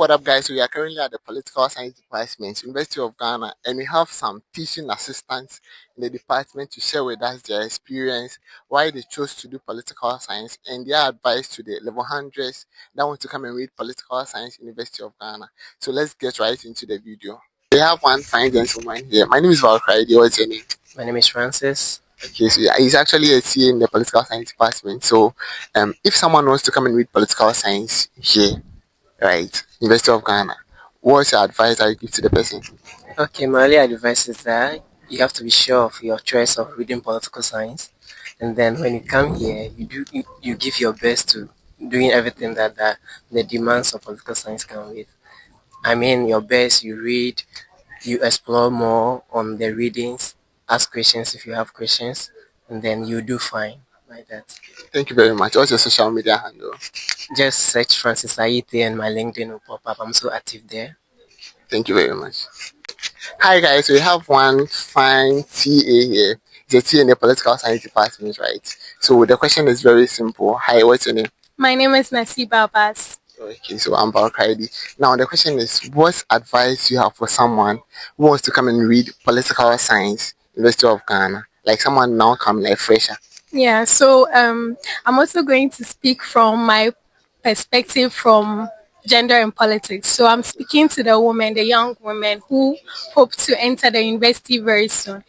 What up, guys? We are currently at the Political Science Department, University of Ghana, and we have some teaching assistants in the department to share with us their experience, why they chose to do political science, and their advice to the level hundreds that want to come and read political science, University of Ghana. So let's get right into the video. We have one fine gentleman here. My name is Valkyrie. What's your name? My name is Francis. Okay, so yeah, he's actually a TA in the Political Science Department. So, if someone wants to come and read political science here, right, University of Ghana, what's your advice that you give to the person? Okay, my only advice is that you have to be sure of your choice of reading political science, and then when you come here, you give your best to doing everything that the demands of political science come with. I mean, your best. You read, you explore more on the readings, ask questions if you have questions, and then you do fine like that. Thank you very much. What's your social media handle? Just search Francis Aite and my LinkedIn will pop up. I'm so active there. Thank you very much. Hi guys, we have one fine TA here. He's a TA in the Political Science Department, right? So the question is very simple. Hi, what's your name? My name is Nasiba Abbas. Okay, so I'm Balkaidi. Now the question is, what advice you have for someone who wants to come and read political science, University of Ghana? Like someone now come like fresher. Yeah, so I'm also going to speak from my perspective from gender and politics. So I'm speaking to the women, the young women who hope to enter the university very soon.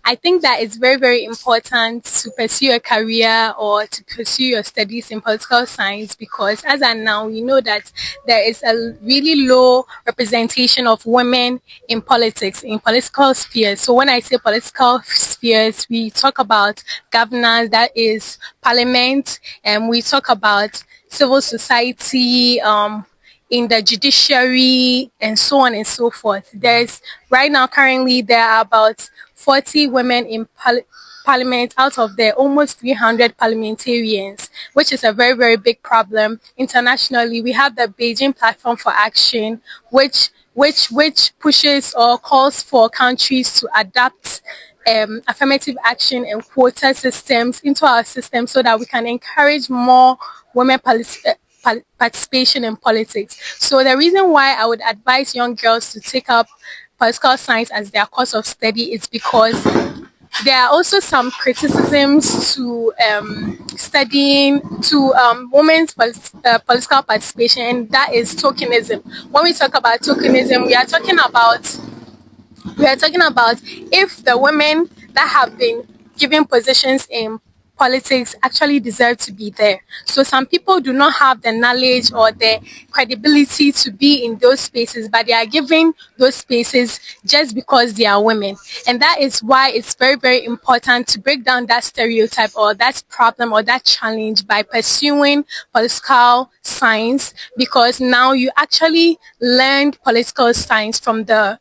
I think that it's very, very important to pursue a career or to pursue your studies in political science because as of now, we know that there is a really low representation of women in politics, in political spheres. So when I say political spheres, we talk about governance, that is parliament, and we talk about civil society, in the judiciary and so on and so forth. There's right now currently there are about 40 women in parliament out of the almost 300 parliamentarians, which is a very, very big problem. Internationally, we have the Beijing Platform for Action, which pushes or calls for countries to adapt affirmative action and quota systems into our system so that we can encourage more women participation in politics. So the reason why I would advise young girls to take up political science as their course of study is because there are also some criticisms to studying to women's political participation, and that is tokenism. When we talk about tokenism, we are talking about if the women that have been given positions in politics actually deserve to be there. So some people do not have the knowledge or the credibility to be in those spaces, but they are given those spaces just because they are women. And that is why it's very, very important to break down that stereotype or that problem or that challenge by pursuing political science, because now you actually learned political science from the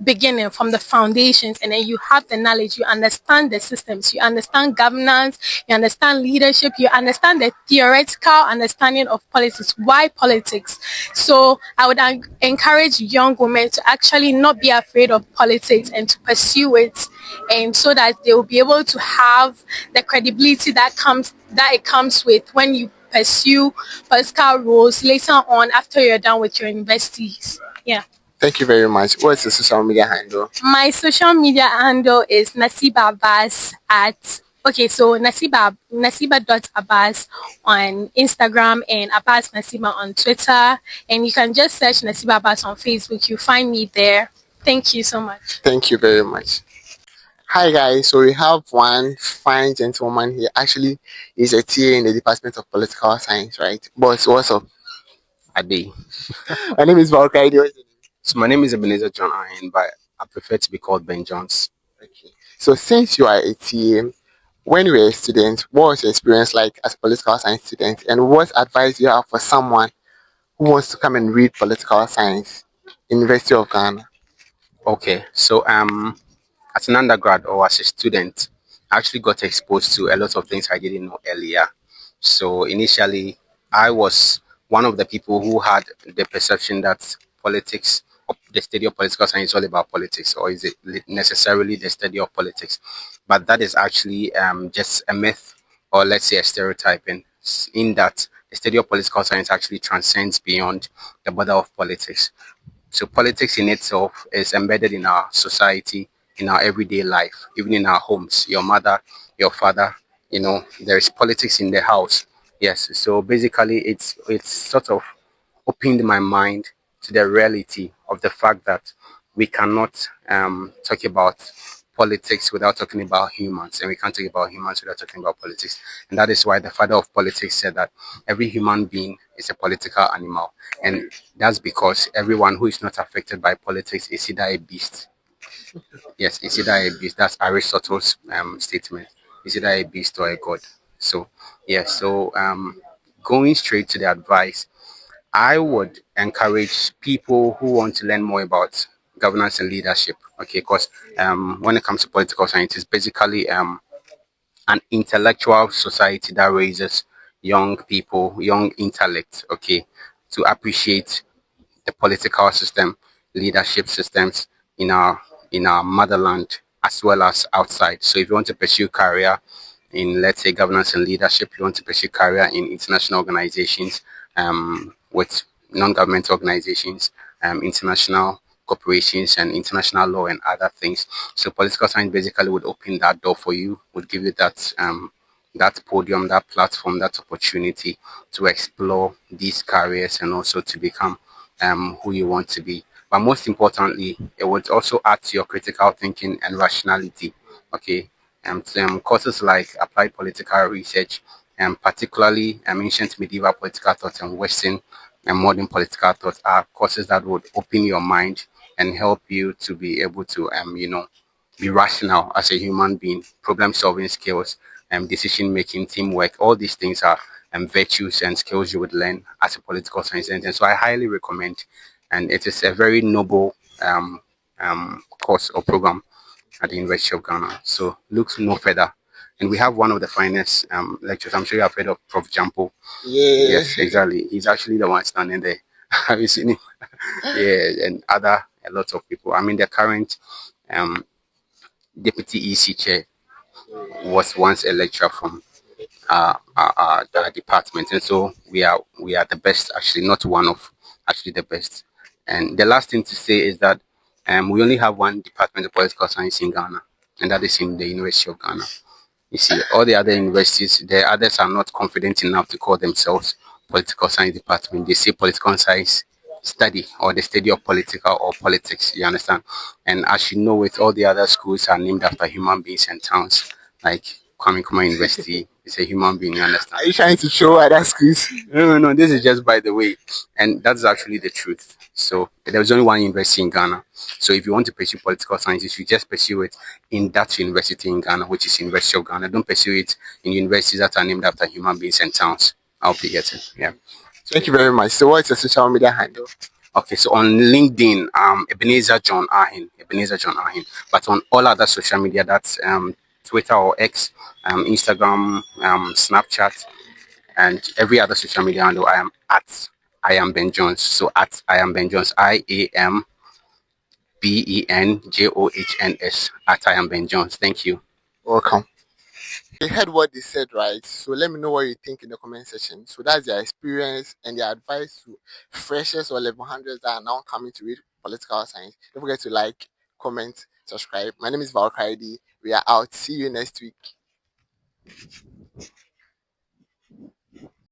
beginning, from the foundations, and then you have the knowledge, you understand the systems, you understand governance, you understand leadership, you understand the theoretical understanding of politics. Why politics? So I would encourage young women to actually not be afraid of politics and to pursue it, and so that they will be able to have the credibility that it comes with when you pursue political roles later on after you're done with your universities. Yeah. Thank you very much. What's the social media handle? My social media handle is Nasiba Abbas Nasiba.Abbas on Instagram and Abbas Nasiba on Twitter. And you can just search Nasiba Abbas on Facebook. You'll find me there. Thank you so much. Thank you very much. Hi guys, so we have one fine gentleman here. Actually, he's a TA in the Department of Political Science, right? Boss, what's up? Ade. My name is Valkyrie. So my name is Ebenezer John Ahin, but I prefer to be called Ben Jones. Okay. So since you are a TA, when you were a student, what was your experience like as a political science student? And what advice do you have for someone who wants to come and read political science in University of Ghana? Okay, so as an undergrad or as a student, I actually got exposed to a lot of things I didn't know earlier. So initially, I was one of the people who had the perception that politics, the study of political science is all about politics, or is it necessarily the study of politics? But that is actually just a myth, or let's say a stereotyping, in that the study of political science actually transcends beyond the border of politics. So politics in itself is embedded in our society, in our everyday life, even in our homes. Your mother, your father, there is politics in the house. Yes. So basically, it's sort of opened my mind to the reality of the fact that we cannot talk about politics without talking about humans, and we can't talk about humans without talking about politics. And that is why the father of politics said that every human being is a political animal. And that's because everyone who is not affected by politics is either a beast. Yes, it's either a beast. That's Aristotle's statement. It's either a beast or a god. So, yeah, so going straight to the advice, I would encourage people who want to learn more about governance and leadership. Okay, because when it comes to political science, it's basically an intellectual society that raises young people, young intellect. Okay, to appreciate the political system, leadership systems in our motherland as well as outside. So if you want to pursue career in, let's say, governance and leadership, you want to pursue career in international organizations, with non-government organizations, international corporations and international law and other things. So political science basically would open that door for you, would give you that podium, that platform, that opportunity to explore these careers and also to become who you want to be. But most importantly, it would also add to your critical thinking and rationality. Okay, courses like applied political research, and particularly ancient medieval political thought and Western and modern political thought are courses that would open your mind and help you to be able to be rational as a human being, problem solving skills, decision making, teamwork. All these things are virtues and skills you would learn as a political science student. And so I highly recommend, and it is a very noble course or program at the University of Ghana. So look no further. And we have one of the finest lecturers. I'm sure you have heard of Prof. Jampo. Yeah. Yes, exactly. He's actually the one standing there. Have you seen him? Yeah, and a lot of people. I mean, the current um, deputy EC chair was once a lecturer from our department, and so we are the best. Actually, not one of, actually the best. And the last thing to say is that we only have one department of political science in Ghana, and that is in the University of Ghana. You see, all the other universities, the others are not confident enough to call themselves political science department. They say political science study or the study of political or politics. You understand? And as you know, it all the other schools are named after human beings and towns, like Kwame Nkrumah University is a human being. You understand? Are you trying to show other schools? No, no, no. This is just by the way, and that's actually the truth. So there's only one university in Ghana. So if you want to pursue political sciences, you just pursue it in that university in Ghana, which is University of Ghana. Don't pursue it in universities that are named after human beings and towns. I hope you get it. Yeah. Thank you very much. So, what's your social media handle? Okay, so on LinkedIn, Ebenezer John Ahin, Ebenezer John Ahin. But on all other social media, that's Twitter or X, Instagram, Snapchat, and every other social media handle, I am at I am Ben Jones. So at I am Ben Jones, IAMBENJOHNS, at I am Ben Jones. Thank you. Welcome. You heard what they said, right? So let me know what you think in the comment section. So that's their experience and their advice to freshers or level hundreds that are now coming to read political science. Don't forget to like, comment, subscribe. My name is Valkyrie. We are out. See you next week.